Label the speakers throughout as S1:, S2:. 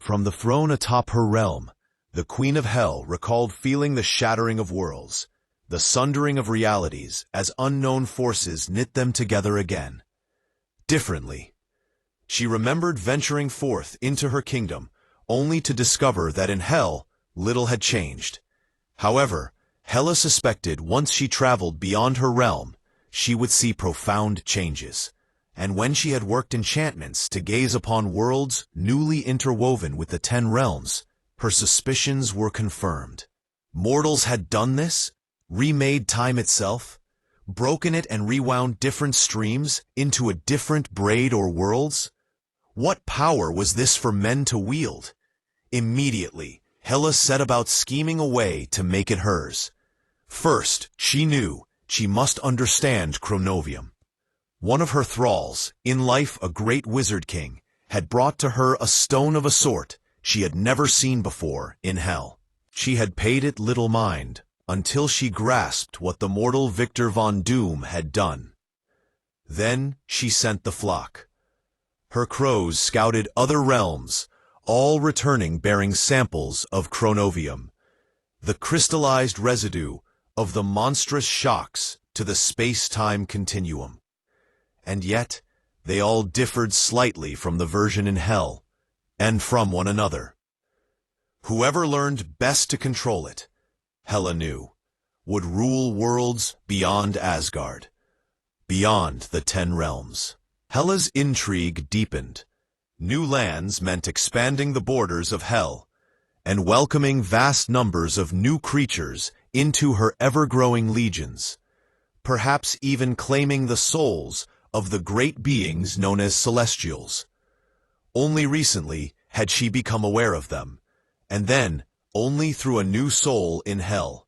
S1: From the throne atop her realm, the Queen of Hell recalled feeling the shattering of worlds, the sundering of realities as unknown forces knit them together again. Differently. She remembered venturing forth into her kingdom, only to discover that in Hell, little had changed. However, Hela suspected once she traveled beyond her realm, she would see profound changes. And when she had worked enchantments to gaze upon worlds newly interwoven with the 10 realms, her suspicions were confirmed. Mortals had done this, remade time itself, broken it and rewound different streams into a different braid or worlds? What power was this for men to wield? Immediately, Hela set about scheming a way to make it hers. First, she knew she must understand Chronovium. One of her thralls, in life a great wizard king, had brought to her a stone of a sort she had never seen before in Hell. She had paid it little mind, until she grasped what the mortal Victor von Doom had done. Then she sent the flock. Her crows scouted other realms, all returning bearing samples of Chronovium, the crystallized residue of the monstrous shocks to the space-time continuum. And yet, they all differed slightly from the version in Hell, and from one another. Whoever learned best to control it, Hela knew, would rule worlds beyond Asgard, beyond the 10 realms. Hela's intrigue deepened. New lands meant expanding the borders of Hell, and welcoming vast numbers of new creatures into her ever-growing legions, perhaps even claiming the souls of the great beings known as Celestials. Only recently had she become aware of them, and then only through a new soul in Hell,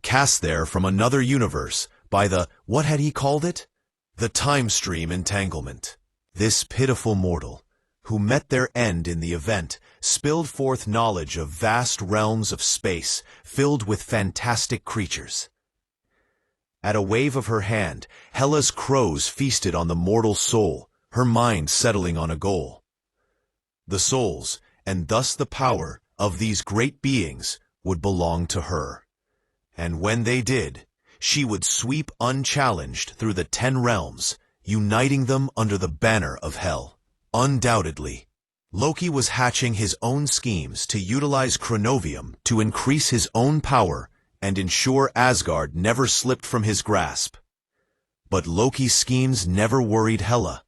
S1: cast there from another universe by the, what had he called it? The time stream entanglement. This pitiful mortal, who met their end in the event, spilled forth knowledge of vast realms of space filled with fantastic creatures. At a wave of her hand, Hela's crows feasted on the mortal soul, her mind settling on a goal. The souls, and thus the power, of these great beings would belong to her. And when they did, she would sweep unchallenged through the 10 realms, uniting them under the banner of Hell. Undoubtedly, Loki was hatching his own schemes to utilize Chronovium to increase his own power and ensure Asgard never slipped from his grasp. But Loki's schemes never worried Hela.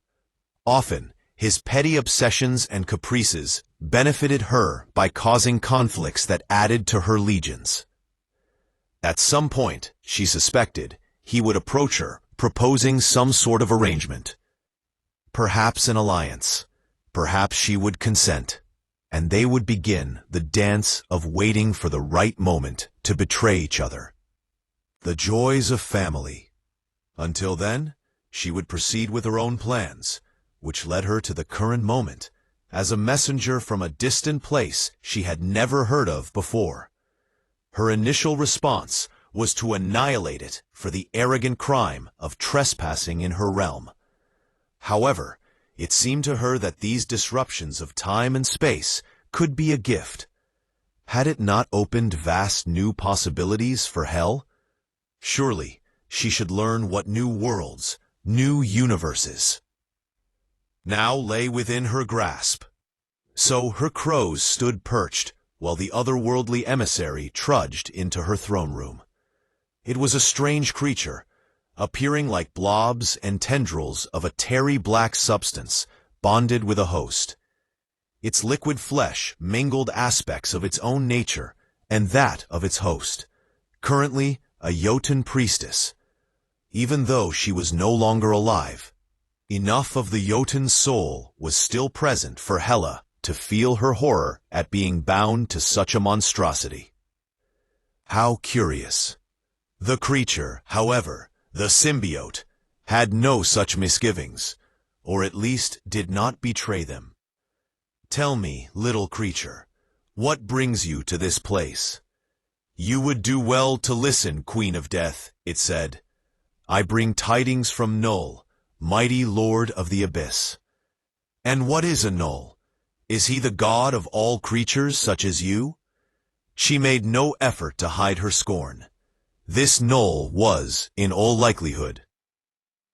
S1: Often, his petty obsessions and caprices benefited her by causing conflicts that added to her legions. At some point, she suspected, he would approach her, proposing some sort of arrangement. Perhaps an alliance. Perhaps she would consent. And they would begin the dance of waiting for the right moment to betray each other. The joys of family. Until then, she would proceed with her own plans, which led her to the current moment, as a messenger from a distant place she had never heard of before. Her initial response was to annihilate it for the arrogant crime of trespassing in her realm. However, it seemed to her that these disruptions of time and space could be a gift. Had it not opened vast new possibilities for Hell? Surely, she should learn what new worlds, new universes, now lay within her grasp. So her crows stood perched, while the otherworldly emissary trudged into her throne room. It was a strange creature, appearing like blobs and tendrils of a tarry black substance, bonded with a host. Its liquid flesh mingled aspects of its own nature and that of its host, currently a Jotun priestess. Even though she was no longer alive, enough of the Jotun's soul was still present for Hela to feel her horror at being bound to such a monstrosity. How curious. The creature, however, the symbiote, had no such misgivings, or at least did not betray them. Tell me, little creature, what brings you to this place? You would do well to listen, Queen of Death, it said. I bring tidings from Null, mighty Lord of the Abyss. And what is a Null? Is he the god of all creatures such as you? She made no effort to hide her scorn. This Knoll was, in all likelihood,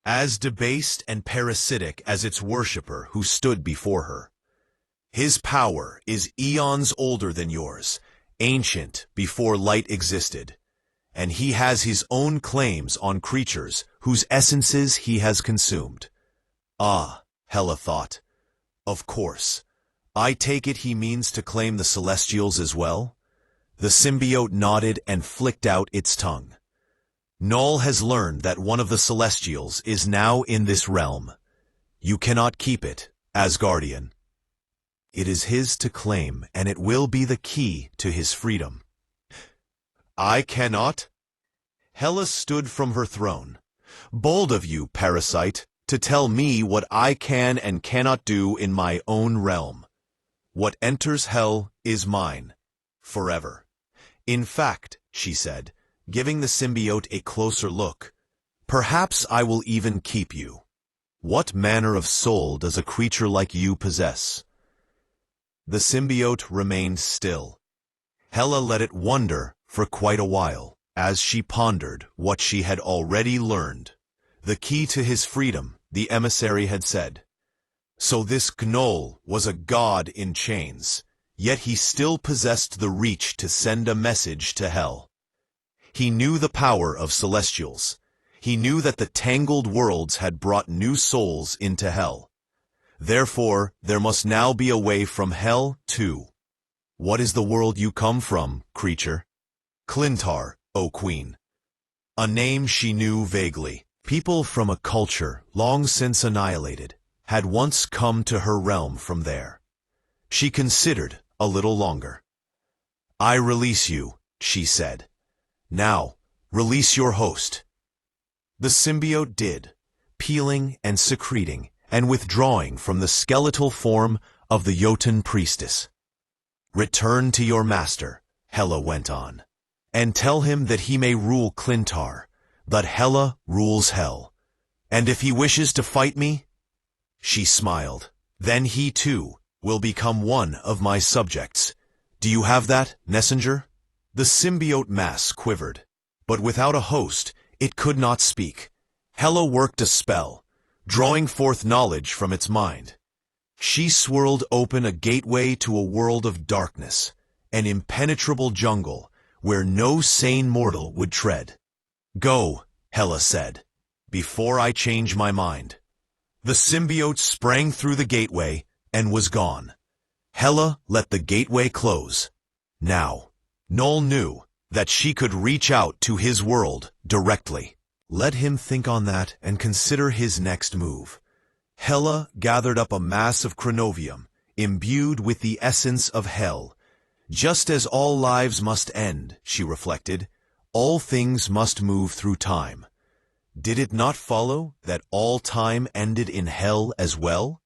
S1: as debased and parasitic as its worshipper who stood before her. His power is eons older than yours, ancient before light existed, and he has his own claims on creatures whose essences he has consumed. Ah, Hela thought. Of course. I take it he means to claim the Celestials as well? The symbiote nodded and flicked out its tongue. Knoll has learned that one of the Celestials is now in this realm. You cannot keep it, Asgardian. It is his to claim, and it will be the key to his freedom. I cannot? Hela stood from her throne. Bold of you, parasite, to tell me what I can and cannot do in my own realm. What enters hell is mine, forever. In fact, she said, giving the symbiote a closer look, perhaps I will even keep you. What manner of soul does a creature like you possess? The symbiote remained still. Hela let it wonder for quite a while, as she pondered what she had already learned. The key to his freedom, the emissary had said. So this Knoll was a god in chains, yet he still possessed the reach to send a message to hell. He knew the power of Celestials. He knew that the tangled worlds had brought new souls into hell. Therefore, there must now be a way from hell too. What is the world you come from, creature? Clintar, O Queen. A name she knew vaguely. People from a culture long since annihilated had once come to her realm from there. She considered a little longer. I release you, she said. Now, release your host. The symbiote did, peeling and secreting and withdrawing from the skeletal form of the Jotun priestess. Return to your master, Hela went on, and tell him that he may rule Clintar, but Hela rules hell. And if he wishes to fight me, she smiled, then he too will become one of my subjects. Do you have that, messenger? The symbiote mass quivered, but without a host, it could not speak. Hela worked a spell, drawing forth knowledge from its mind. She swirled open a gateway to a world of darkness, an impenetrable jungle where no sane mortal would tread. Go, Hela said, before I change my mind. The symbiote sprang through the gateway and was gone. Hela let the gateway close. Now, Knoll knew that she could reach out to his world directly. Let him think on that and consider his next move. Hela gathered up a mass of chronovium, imbued with the essence of hell. Just as all lives must end, she reflected, all things must move through time. Did it not follow that all time ended in hell as well?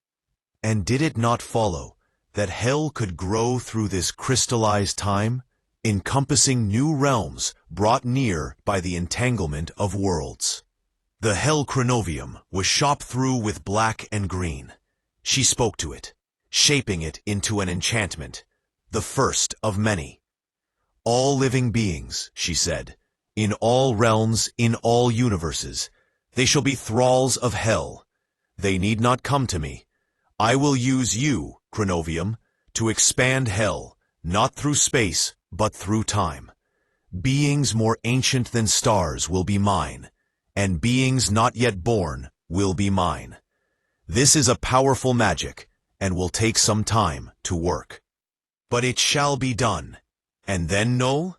S1: And did it not follow that hell could grow through this crystallized time, encompassing new realms brought near by the entanglement of worlds? The hell chronovium was shot through with black and green. She spoke to it, shaping it into an enchantment, the first of many. All living beings, she said, in all realms, in all universes, they shall be thralls of hell. They need not come to me. I will use you, chronovium, to expand hell, not through space, but through time. Beings more ancient than stars will be mine, and beings not yet born will be mine. This is a powerful magic, and will take some time to work. But it shall be done. And then Knoll?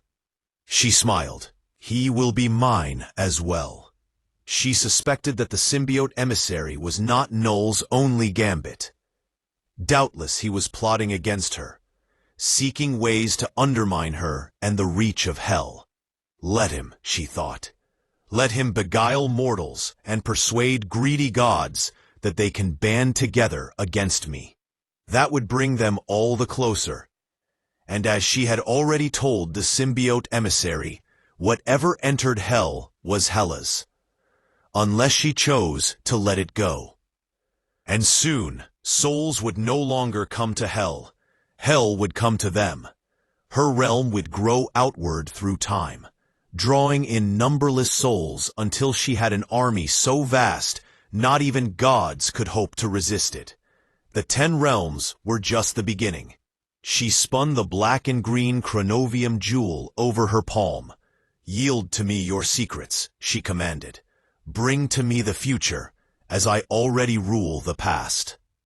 S1: She smiled. He will be mine as well. She suspected that the symbiote emissary was not Knoll's only gambit. Doubtless he was plotting against her, seeking ways to undermine her and the reach of hell. Let him, she thought. Let him beguile mortals and persuade greedy gods that they can band together against me. That would bring them all the closer. And as she had already told the symbiote emissary, whatever entered hell was Hela's, unless she chose to let it go. And soon Souls would no longer come to Hell. Hell would come to them. Her realm would grow outward through time, drawing in numberless souls until she had an army so vast, not even gods could hope to resist it. The 10 realms were just the beginning. She spun the black and green chronovium jewel over her palm. "Yield to me your secrets," she commanded. "Bring to me the future, as I already rule the past."